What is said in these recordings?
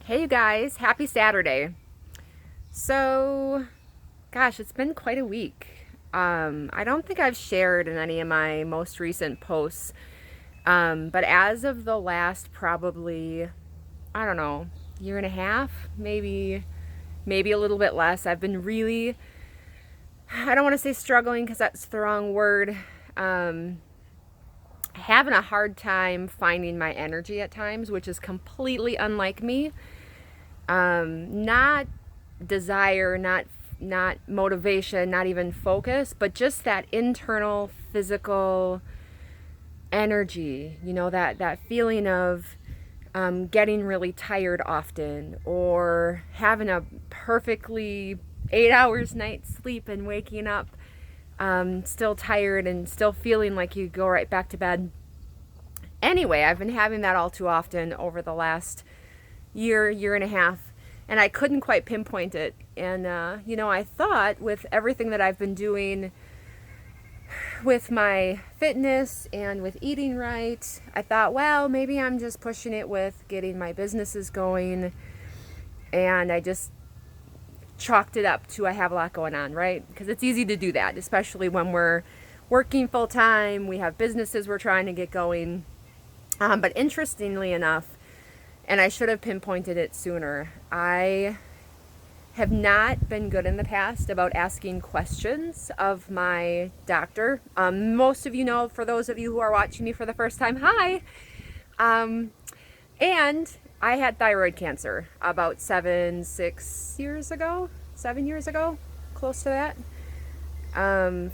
Hey you guys, happy Saturday. So, gosh, it's been quite a week. I don't think I've shared in any of my most recent posts, but as of the last probably, I don't know, year and a half, maybe a little bit less, I've been really, I don't want to say struggling because that's the wrong word, having a hard time finding my energy at times, which is completely unlike me. Not desire, not motivation, not even focus, but just that internal physical energy. That feeling of getting really tired often, or having a perfectly 8 hours night sleep and waking up still tired and still feeling like you go right back to bed. Anyway, I've been having that all too often over the last year and a half, and I couldn't quite pinpoint it. And I thought with everything that I've been doing with my fitness and with eating right, I thought, well, maybe I'm just pushing it with getting my businesses going, and I just chalked it up to I have a lot going on, right? Because it's easy to do that, especially when we're working full time, we have businesses we're trying to get going. But interestingly enough, and I should have pinpointed it sooner, I have not been good in the past about asking questions of my doctor. Most of you know, for those of you who are watching me for the first time, hi! And I had thyroid cancer about 7 years ago, close to that.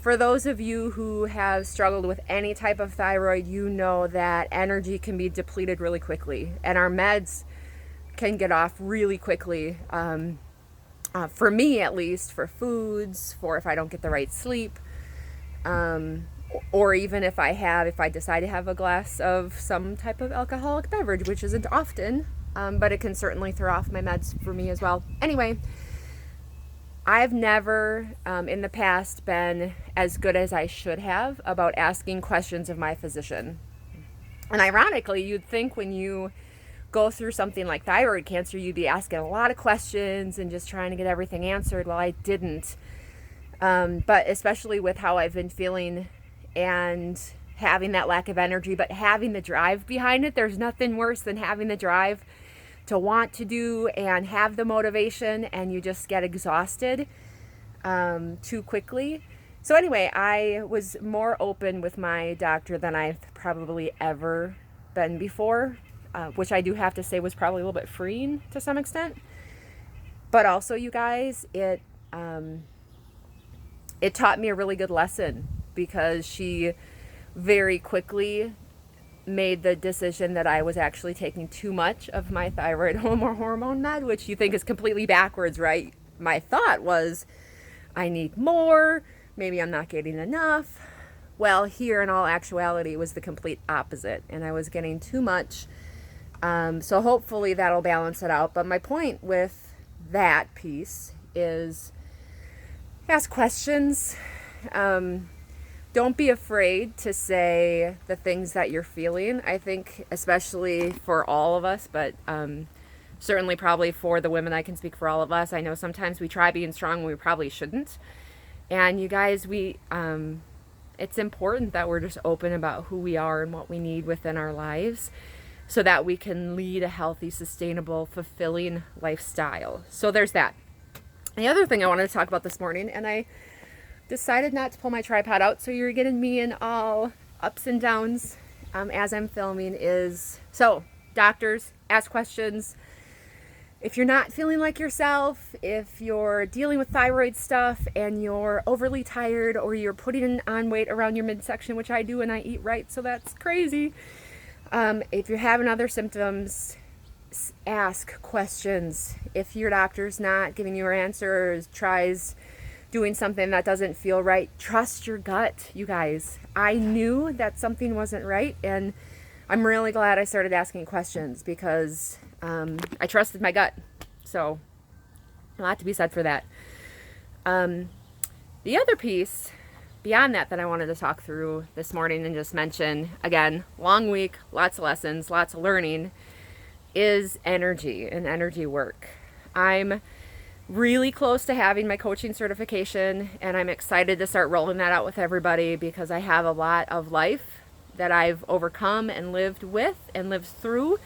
For those of you who have struggled with any type of thyroid, you know that energy can be depleted really quickly, and our meds can get off really quickly. For me, at least, for foods, for if I don't get the right sleep, or even if I decide to have a glass of some type of alcoholic beverage, which isn't often, but it can certainly throw off my meds for me as well. Anyway, I've never in the past been as good as I should have about asking questions of my physician. And ironically, you'd think when you go through something like thyroid cancer, you'd be asking a lot of questions and just trying to get everything answered. Well, I didn't. But especially with how I've been feeling and having that lack of energy, but having the drive behind it, there's nothing worse than having the drive to want to do and have the motivation, and you just get exhausted too quickly. So anyway, I was more open with my doctor than I've probably ever been before, which I do have to say was probably a little bit freeing to some extent. But also, you guys, it taught me a really good lesson, because she very quickly made the decision that I was actually taking too much of my thyroid hormone med, which you think is completely backwards, right? My thought was, I need more, maybe I'm not getting enough. Well, here in all actuality, it was the complete opposite, and I was getting too much. So hopefully that'll balance it out. But my point with that piece is ask questions. Don't be afraid to say the things that you're feeling. I think especially for all of us, but certainly probably for the women, I can speak for all of us. I know sometimes we try being strong when we probably shouldn't. And you guys, it's important that we're just open about who we are and what we need within our lives, so that we can lead a healthy, sustainable, fulfilling lifestyle. So there's that. The other thing I wanted to talk about this morning, and I decided not to pull my tripod out, so you're getting me in all ups and downs as I'm filming, is, so doctors, ask questions. If you're not feeling like yourself, if you're dealing with thyroid stuff and you're overly tired, or you're putting on weight around your midsection, which I do and I eat right, so that's crazy. If you're having other symptoms, ask questions. If your doctor's not giving you answers, tries doing something that doesn't feel right, trust your gut, you guys. I knew that something wasn't right, and I'm really glad I started asking questions, because I trusted my gut. So a lot to be said for that. The other piece beyond that I wanted to talk through this morning and just mention, again, long week, lots of lessons, lots of learning, is energy and energy work. I'm really close to having my coaching certification, and I'm excited to start rolling that out with everybody because I have a lot of life that I've overcome and lived with and lived through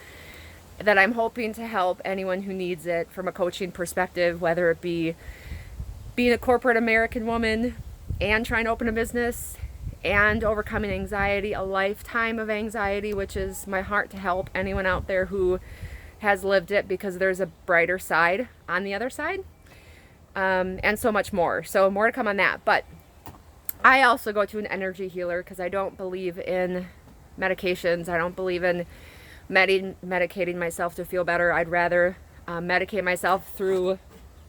that I'm hoping to help anyone who needs it from a coaching perspective, whether it be being a corporate American woman and trying to open a business and overcoming anxiety, a lifetime of anxiety, which is my heart to help anyone out there who has lived it, because there's a brighter side on the other side, and so much more. So more to come on that. But I also go to an energy healer because I don't believe in medications. I don't believe in medicating myself to feel better. I'd rather medicate myself through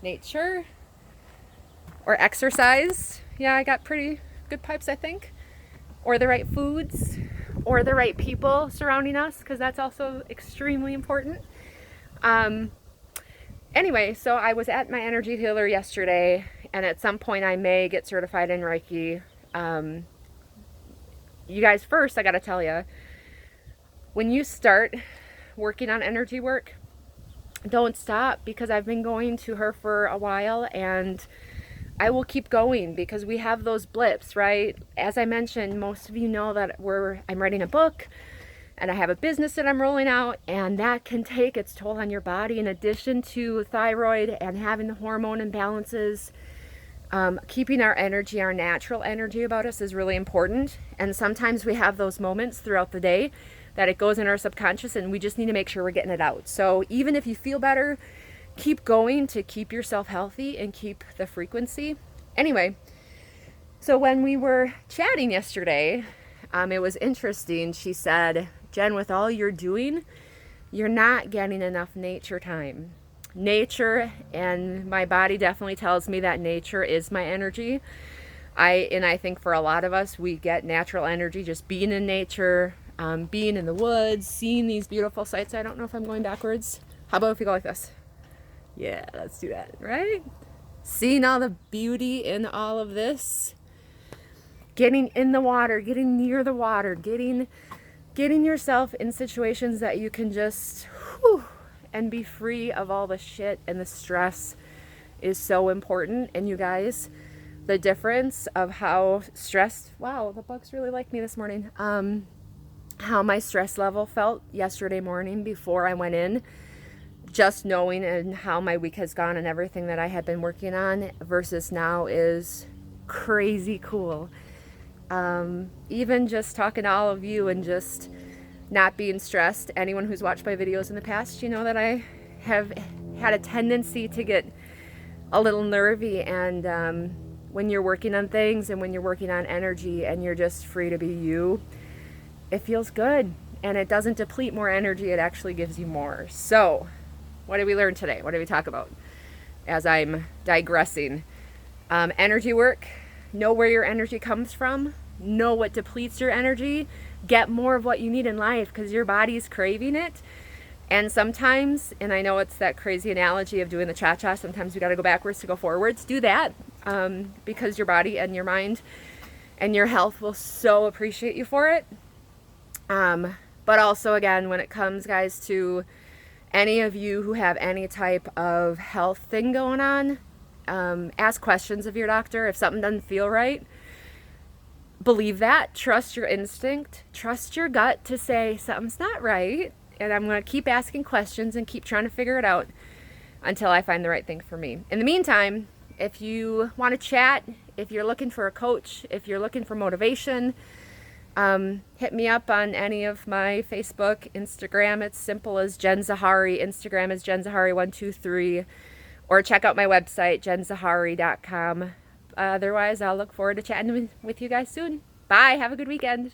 nature or exercise. Yeah, I got pretty good pipes, I think. Or the right foods, or the right people surrounding us, because that's also extremely important. Anyway, so I was at my energy healer yesterday, and at some point I may get certified in Reiki. You guys, first I gotta tell you, when you start working on energy work, don't stop, because I've been going to her for a while, and I will keep going because we have those blips, right? As I mentioned, most of you know that I'm writing a book and I have a business that I'm rolling out, and that can take its toll on your body. In addition to thyroid and having the hormone imbalances, keeping our energy, our natural energy about us is really important. And sometimes we have those moments throughout the day that it goes in our subconscious, and we just need to make sure we're getting it out. So even if you feel better, keep going to keep yourself healthy and keep the frequency. Anyway, so when we were chatting yesterday, it was interesting. She said, Jen, with all you're doing, you're not getting enough nature time. Nature, and my body definitely tells me that nature is my energy. I think for a lot of us, we get natural energy just being in nature, being in the woods, seeing these beautiful sights. I don't know if I'm going backwards. How about if we go like this? Yeah, let's do that, right? Seeing all the beauty in all of this, getting in the water, getting near the water, getting yourself in situations that you can just and be free of all the shit and the stress is so important. And you guys, the difference of how stressed, wow, the bugs really like me this morning, how my stress level felt yesterday morning before I went in, just knowing, and how my week has gone and everything that I had been working on versus now is crazy cool. Even just talking to all of you and just not being stressed. Anyone who's watched my videos in the past, you know that I have had a tendency to get a little nervy, and when you're working on things and when you're working on energy and you're just free to be you, it feels good, and it doesn't deplete more energy, it actually gives you more. So what did we learn today? What did we talk about? As I'm digressing, energy work. Know where your energy comes from. Know what depletes your energy. Get more of what you need in life because your body's craving it. And sometimes, and I know it's that crazy analogy of doing the cha-cha, sometimes we got to go backwards to go forwards. Do that because your body and your mind and your health will so appreciate you for it. But also, again, when it comes, guys, to any of you who have any type of health thing going on, ask questions of your doctor. If something doesn't feel right, believe that. Trust your instinct. Trust your gut to say something's not right. And I'm going to keep asking questions and keep trying to figure it out until I find the right thing for me. In the meantime, if you want to chat, if you're looking for a coach, if you're looking for motivation, hit me up on any of my Facebook, Instagram. It's simple as Jen Zahari. Instagram is Jen Zahari123. Or check out my website, jenzahari.com. Otherwise, I'll look forward to chatting with you guys soon. Bye. Have a good weekend.